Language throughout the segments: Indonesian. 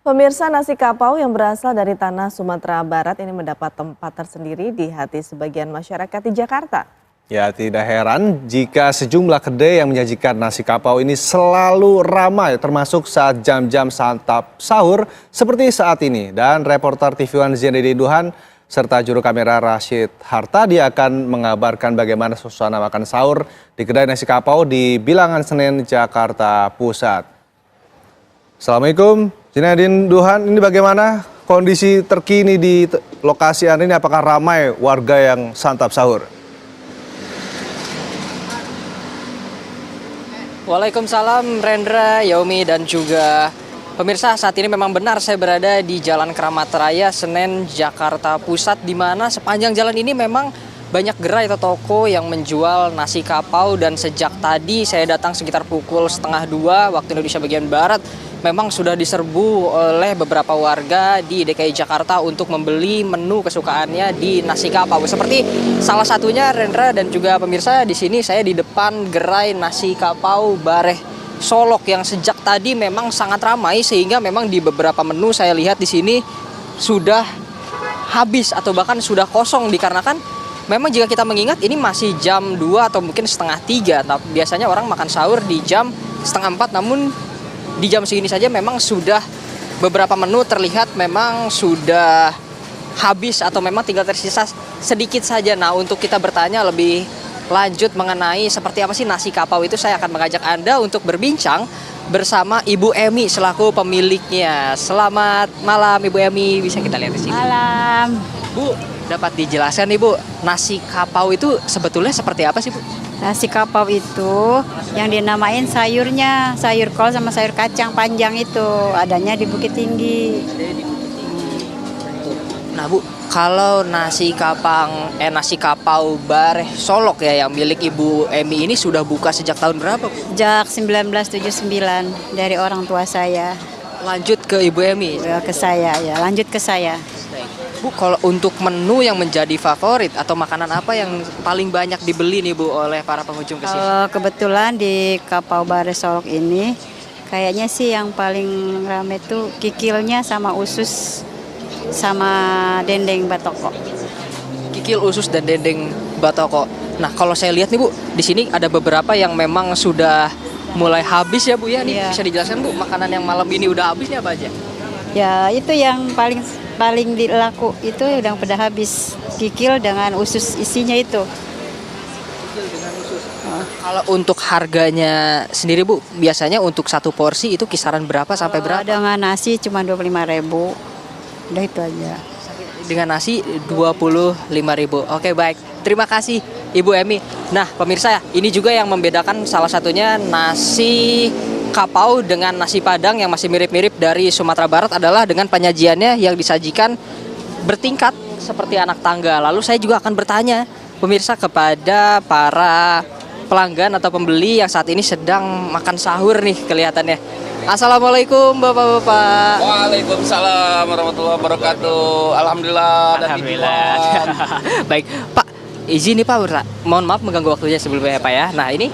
Pemirsa, nasi kapau yang berasal dari tanah Sumatera Barat ini mendapat tempat tersendiri di hati sebagian masyarakat di Jakarta. Ya, tidak heran jika sejumlah kedai yang menyajikan nasi kapau ini selalu ramai, termasuk saat jam-jam santap sahur seperti saat ini. Dan reporter TV One Zainuddin Duhan serta juru kamera Rashid Hartadi akan mengabarkan bagaimana suasana makan sahur di kedai nasi kapau di Bilangan Senen, Jakarta Pusat. Assalamualaikum, Zainuddin Duhan, ini bagaimana kondisi terkini di lokasi Anda ini? Apakah ramai warga yang santap sahur? Waalaikumsalam Rendra, Yaumi dan juga pemirsa. Saat ini memang benar saya berada di Jalan Keramat Raya Senen, Jakarta Pusat, di mana sepanjang jalan ini memang banyak gerai atau toko yang menjual nasi kapau. Dan sejak tadi saya datang sekitar pukul 1:30 waktu Indonesia bagian Barat, memang sudah diserbu oleh beberapa warga di DKI Jakarta untuk membeli menu kesukaannya di nasi kapau. Seperti salah satunya Rendra dan juga pemirsa, di sini saya di depan gerai nasi kapau Bareh Solok yang sejak tadi memang sangat ramai, sehingga memang di beberapa menu saya lihat di sini sudah habis atau bahkan sudah kosong, dikarenakan memang jika kita mengingat ini masih jam 2 atau mungkin setengah 3. Nah, biasanya orang makan sahur di jam setengah 4, namun di jam segini saja memang sudah beberapa menu terlihat memang sudah habis atau memang tinggal tersisa sedikit saja. Nah, untuk kita bertanya lebih lanjut mengenai seperti apa sih nasi kapau itu, saya akan mengajak Anda untuk berbincang bersama Ibu Emi selaku pemiliknya. Selamat malam Ibu Emi, bisa kita lihat di sini. Malam. Bu, dapat dijelaskan nih Bu, nasi kapau itu sebetulnya seperti apa sih Bu? Nasi kapau itu yang dinamain sayurnya, sayur kol sama sayur kacang panjang itu adanya di Bukit Tinggi. Nah Bu, kalau nasi kapau Bareh Solok ya yang milik Ibu Emi ini sudah buka sejak tahun berapa Bu? Sejak 1979 dari orang tua saya. Lanjut ke Ibu Emi. Ke saya ya, lanjut ke saya. Bu, kalau untuk menu yang menjadi favorit atau makanan apa yang paling banyak dibeli nih Bu oleh para pengunjung ke sini? Kebetulan di Kapau Bareh Solok ini kayaknya sih yang paling rame tuh kikilnya sama usus sama dendeng batoko. Kikil, usus dan dendeng batoko. Nah, kalau saya lihat nih Bu, di sini ada beberapa yang memang sudah mulai habis ya Bu ya. Nih Iya. bisa dijelaskan Bu, makanan yang malam ini udah habis nih apa aja? Ya, itu yang paling dilaku itu udah pada habis, kikil dengan usus isinya itu. Kalau untuk harganya sendiri Bu, biasanya untuk satu porsi itu kisaran berapa sampai berapa? Dengan nasi cuma 25.000. Udah itu aja. Dengan nasi 25.000. Oke, baik. Terima kasih Ibu Emi. Nah, pemirsa, ini juga yang membedakan salah satunya nasi kapau dengan nasi padang yang masih mirip-mirip dari Sumatera Barat adalah dengan penyajiannya yang disajikan bertingkat seperti anak tangga. Lalu saya juga akan bertanya pemirsa kepada para pelanggan atau pembeli yang saat ini sedang makan sahur nih kelihatannya. Assalamualaikum Bapak-bapak. Waalaikumsalam warahmatullahi wabarakatuh. Alhamdulillah. Baik, Pak. Izin nih Pak, mohon maaf mengganggu waktunya sebelumnya ya Pak ya. Nah, ini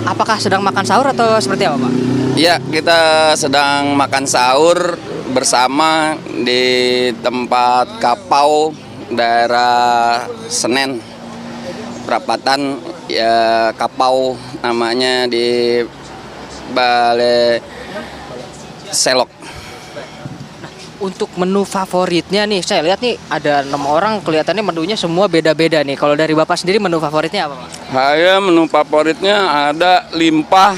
apakah sedang makan sahur atau seperti apa Pak? Ya, kita sedang makan sahur bersama di tempat kapau daerah Senen. Perapatan ya kapau namanya di Balai Selok. Untuk menu favoritnya nih, saya lihat nih ada 6 orang, kelihatannya menunya semua beda-beda nih. Kalau dari Bapak sendiri menu favoritnya apa Pak? Saya menu favoritnya ada limpah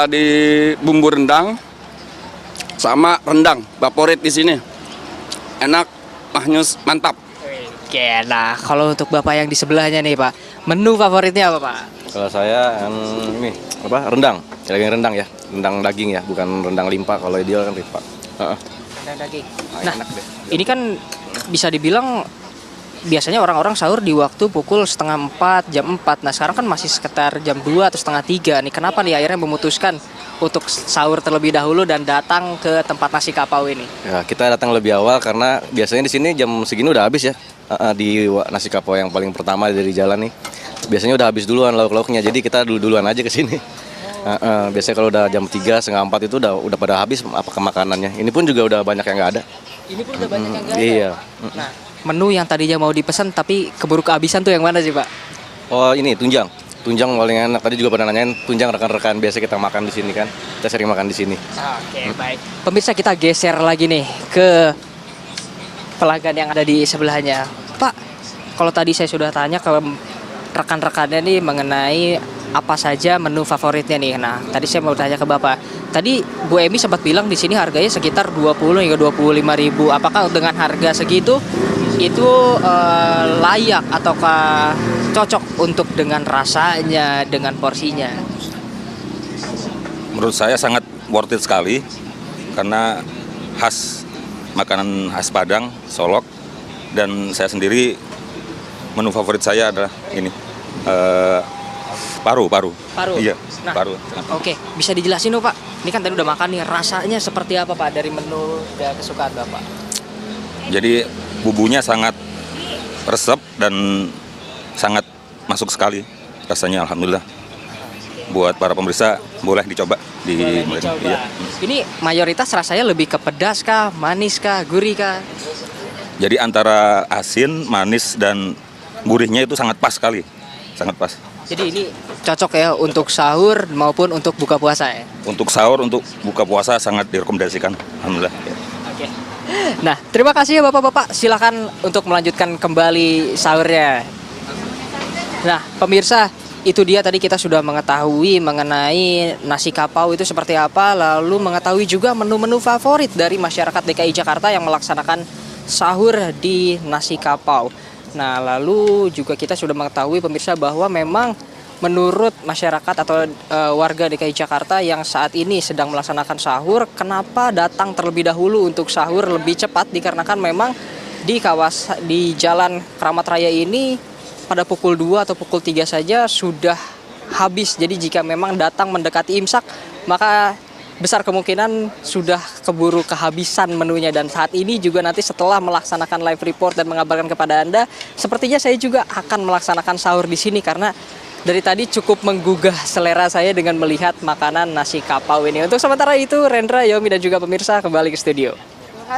di bumbu rendang sama rendang favorit di sini. Enak, mahnyus, mantap. Oke, nah kalau untuk Bapak yang di sebelahnya nih Pak, menu favoritnya apa Pak? Kalau saya ini rendang, daging rendang ya, rendang daging ya, bukan rendang limpah. Kalau ideal kan limpah. Rendang daging. Nah, ini kan bisa dibilang biasanya orang-orang sahur di waktu pukul 3:30, jam 4. Nah, sekarang kan masih sekitar jam 2 atau setengah 3 nih. Kenapa nih akhirnya memutuskan untuk sahur terlebih dahulu dan datang ke tempat nasi kapau ini? Ya, kita datang lebih awal karena biasanya di sini jam segini udah habis ya. Di nasi kapau yang paling pertama dari jalan nih. Biasanya udah habis duluan lauk-lauknya. Jadi kita duluan aja ke sini. Biasanya kalau udah jam 3, setengah 4 itu udah pada habis apa makanannya. Ini pun juga udah banyak yang nggak ada. Ini pun udah banyak yang nggak ada. Iya. Nah, menu yang tadinya mau dipesan tapi keburu kehabisan tuh yang mana sih, Pak? Oh ini tunjang. Tunjang paling enak. Tadi juga pada nanyain tunjang rekan-rekan biasa kita makan di sini kan. Kita sering makan di sini. Oke, baik. Pemirsa, kita geser lagi nih ke pelanggan yang ada di sebelahnya. Pak, kalau tadi saya sudah tanya ke rekan-rekannya nih mengenai apa saja menu favoritnya nih. Nah, tadi saya mau tanya ke Bapak. Tadi Bu Emi sempat bilang di sini harganya sekitar 20 hingga 25.000. Apakah dengan harga segitu itu layak ataukah cocok untuk dengan rasanya, dengan porsinya? Menurut saya sangat worth it sekali karena makanan khas Padang, Solok, dan saya sendiri menu favorit saya adalah ini paru. Iya, Nah, paru. Oke, bisa dijelasin dong Pak? Ini kan tadi udah makan nih, rasanya seperti apa Pak dari menu dan kesukaan Bapak? Jadi bumbunya sangat resep dan sangat masuk sekali rasanya, alhamdulillah. Buat para pemirsa boleh dicoba. Boleh dicoba. Iya. Ini mayoritas rasanya lebih ke pedas kah, manis kah, gurih kah? Jadi antara asin, manis, dan gurihnya itu sangat pas sekali, sangat pas. Jadi ini cocok ya untuk sahur maupun untuk buka puasa ya? Untuk sahur, untuk buka puasa sangat direkomendasikan, alhamdulillah. Oke. Nah, terima kasih ya Bapak-Bapak. Silakan untuk melanjutkan kembali sahurnya. Nah, pemirsa, itu dia tadi kita sudah mengetahui mengenai nasi kapau itu seperti apa, lalu mengetahui juga menu-menu favorit dari masyarakat DKI Jakarta yang melaksanakan sahur di nasi kapau. Nah, lalu juga kita sudah mengetahui pemirsa bahwa memang menurut masyarakat atau warga DKI Jakarta yang saat ini sedang melaksanakan sahur, kenapa datang terlebih dahulu untuk sahur lebih cepat dikarenakan memang di Jalan Kramat Raya ini pada pukul 2 atau pukul 3 saja sudah habis. Jadi jika memang datang mendekati imsak, maka besar kemungkinan sudah keburu kehabisan menunya. Dan saat ini juga nanti setelah melaksanakan live report dan mengabarkan kepada Anda, sepertinya saya juga akan melaksanakan sahur di sini karena dari tadi cukup menggugah selera saya dengan melihat makanan nasi kapau ini. Untuk sementara itu, Rendra, Yomi, dan juga pemirsa kembali ke studio.